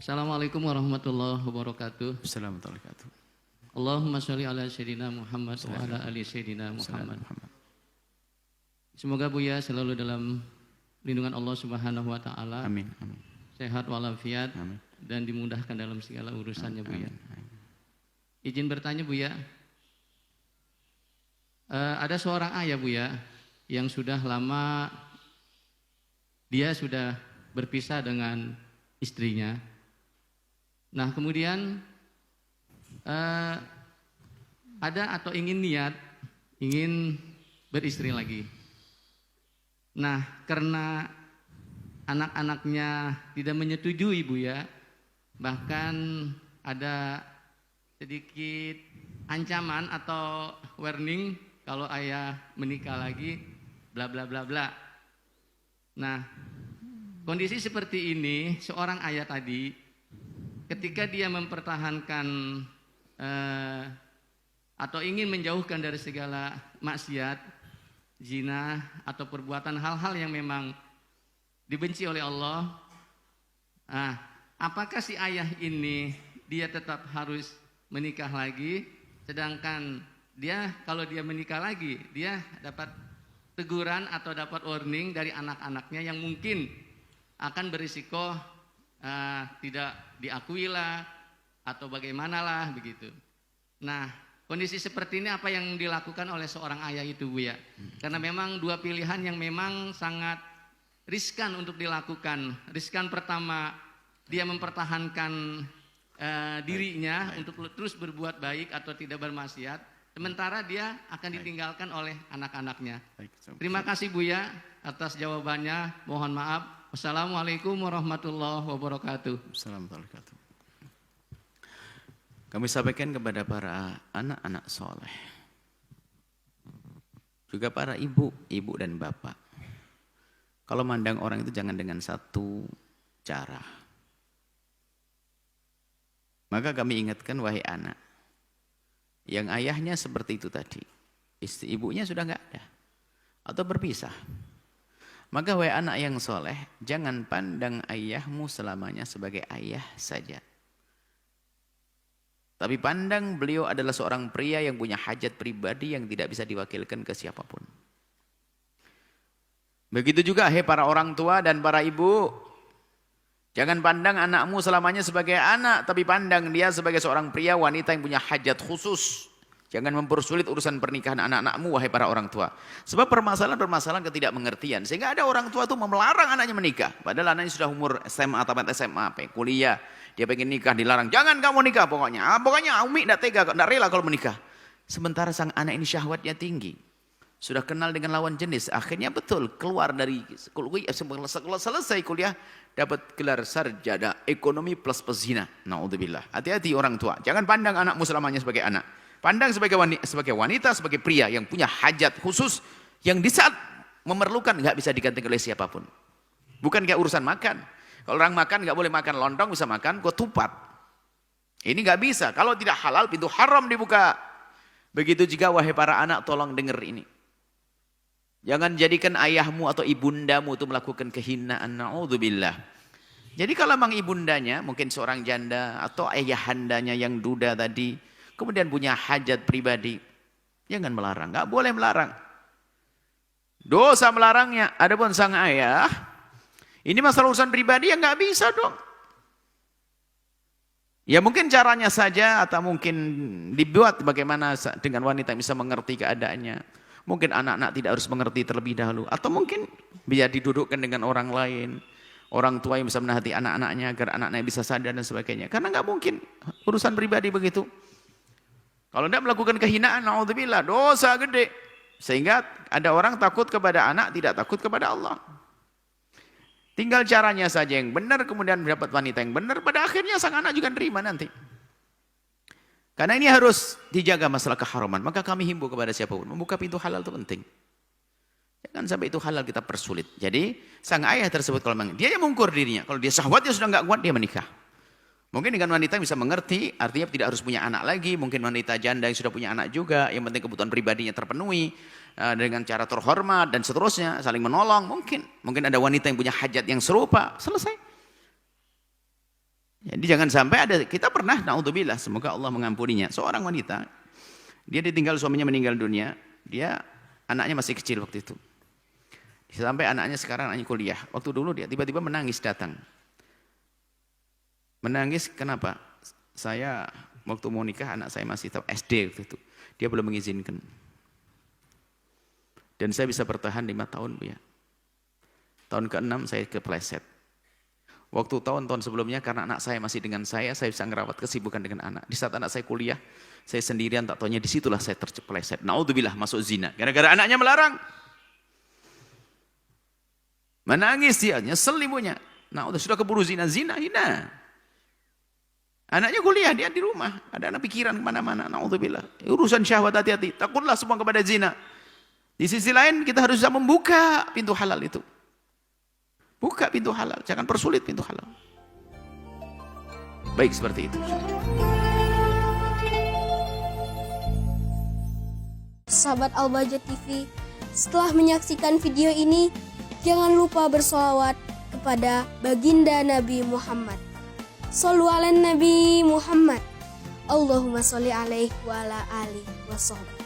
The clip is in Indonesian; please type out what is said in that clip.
Assalamualaikum warahmatullahi wabarakatuh. Assalamualaikum warahmatullahi wabarakatuh. Allahumma sholli ala Sayyidina Muhammad wa ala ali Sayyidina Muhammad. Semoga Buya selalu dalam lindungan Allah Subhanahu wa taala. Amin. Amin. Sehat walafiat. Amin. Dan dimudahkan dalam segala urusannya, Buya. Amin. Izin bertanya, Buya. Ada seorang ayah, Buya, yang sudah lama dia sudah berpisah dengan istrinya. Nah, kemudian ada atau ingin beristri lagi. Nah, karena anak-anaknya tidak menyetujui, Buya, bahkan ada sedikit ancaman atau warning kalau ayah menikah lagi, bla bla bla bla. Nah, kondisi seperti ini, seorang ayah tadi ketika dia mempertahankan atau ingin menjauhkan dari segala maksiat, zina atau perbuatan hal-hal yang memang dibenci oleh Allah. Nah, apakah si ayah ini dia tetap harus menikah lagi, sedangkan dia kalau dia menikah lagi dia dapat teguran atau dapat warning dari anak-anaknya yang mungkin akan berisiko tidak diakui lah atau bagaimanalah begitu. Nah, kondisi seperti ini apa yang dilakukan oleh seorang ayah itu, Bu, ya? Karena memang dua pilihan yang memang sangat riskan untuk dilakukan. Riskan pertama, dia mempertahankan dirinya untuk terus berbuat baik atau tidak bermaksiat, sementara dia akan ditinggalkan oleh anak-anaknya. Terima kasih, Bu, ya, atas jawabannya. Mohon maaf. Wassalamualaikum warahmatullahi wabarakatuh. Assalamualaikum warahmatullahi wabarakatuh. Kami sampaikan kepada para anak-anak soleh, juga para ibu dan bapak. Kalau mandang orang itu jangan dengan satu cara. Maka kami ingatkan, wahai anak, yang ayahnya seperti itu tadi, istri ibunya sudah nggak ada atau berpisah. Maka wahai anak yang soleh, jangan pandang ayahmu selamanya sebagai ayah saja. Tapi pandang beliau adalah seorang pria yang punya hajat pribadi yang tidak bisa diwakilkan ke siapapun. Begitu juga para orang tua dan para ibu. Jangan pandang anakmu selamanya sebagai anak, tapi pandang dia sebagai seorang pria wanita yang punya hajat khusus. Jangan mempersulit urusan pernikahan anak-anakmu, wahai para orang tua. Sebab permasalahan-permasalahan ketidakmengertian. Sehingga ada orang tua itu melarang anaknya menikah. Padahal anaknya sudah umur SMA atau SMA, kuliah. Dia pengen nikah, dilarang. Jangan kamu nikah pokoknya. Pokoknya Umi tidak tega, tidak rela kalau menikah. Sementara sang anak ini syahwatnya tinggi. Sudah kenal dengan lawan jenis. Akhirnya betul, keluar dari kuliah. Selesai kuliah, dapat gelar sarjana ekonomi plus pezina. Na'udzubillah. Hati-hati orang tua. Jangan pandang anakmu selamanya sebagai anak. Pandang sebagai wanita, sebagai pria yang punya hajat khusus yang di saat memerlukan nggak bisa digantikan oleh siapapun. Bukan kayak urusan makan. Kalau orang makan nggak boleh makan lontong, bisa makan ketupat. Ini nggak bisa. Kalau tidak halal, pintu haram dibuka. Begitu juga wahai para anak, tolong dengar ini. Jangan jadikan ayahmu atau ibundamu itu melakukan kehinaan. Na'udzubillah. Jadi kalau memang ibundanya, mungkin seorang janda atau ayahandanya yang duda tadi, kemudian punya hajat pribadi, jangan melarang, nggak boleh melarang. Dosa melarangnya. Adapun sang ayah, ini masalah urusan pribadi yang nggak bisa dong. Ya mungkin caranya saja, atau mungkin dibuat bagaimana dengan wanita yang bisa mengerti keadaannya. Mungkin anak-anak tidak harus mengerti terlebih dahulu, atau mungkin biar didudukkan dengan orang lain. Orang tua yang bisa menasihati anak-anaknya agar anak-anaknya bisa sadar dan sebagainya. Karena nggak mungkin urusan pribadi begitu. Kalau tidak melakukan kehinaan, na'udzubillah, dosa gede. Sehingga ada orang takut kepada anak, tidak takut kepada Allah. Tinggal caranya saja yang benar, kemudian mendapat wanita yang benar, pada akhirnya sang anak juga nerima nanti. Karena ini harus dijaga masalah keharaman. Maka kami himbau kepada siapapun, membuka pintu halal itu penting. Jangan sampai itu halal kita persulit. Jadi sang ayah tersebut kalau memang dia yang mengukur dirinya, kalau dia syahwatnya sudah nggak kuat, dia menikah. Mungkin dengan wanita yang bisa mengerti, artinya tidak harus punya anak lagi. Mungkin wanita janda yang sudah punya anak juga, yang penting kebutuhan pribadinya terpenuhi dengan cara terhormat dan seterusnya, saling menolong. Mungkin ada wanita yang punya hajat yang serupa, selesai. Jadi jangan sampai ada, kita pernah, naudzubillah, semoga Allah mengampuninya, seorang wanita, dia ditinggal suaminya meninggal dunia, dia anaknya masih kecil waktu itu. Sampai anaknya sekarang anaknya kuliah. Waktu dulu dia tiba-tiba menangis datang. Menangis kenapa? Saya waktu mau nikah anak saya masih SD waktu itu. Dia belum mengizinkan. Dan saya bisa bertahan 5 tahun, Bu ya. Tahun ke-6 saya kepleset. Waktu tahun-tahun sebelumnya karena anak saya masih dengan saya bisa ngerawat kesibukan dengan anak. Di saat anak saya kuliah, saya sendirian tak taunya disitulah saya tercepleset. Naudzubillah masuk zina. Gara-gara anaknya melarang. Menangis dia, nyesel ibunya. Nah sudah keburu zina. Anaknya kuliah, dia di rumah. Ada anak pikiran kemana-mana. Naudzubillah. Urusan syahwat hati-hati. Takutlah semua kepada zina. Di sisi lain kita harus bisa membuka pintu halal itu. Buka pintu halal, jangan persulit pintu halal. Baik seperti itu. Sahabat Al-Bahjah TV, setelah menyaksikan video ini, jangan lupa bersolawat kepada baginda Nabi Muhammad. Shollu ala Nabi Muhammad. Allahumma sholli alaihi wa ala alihi wa sahbihi.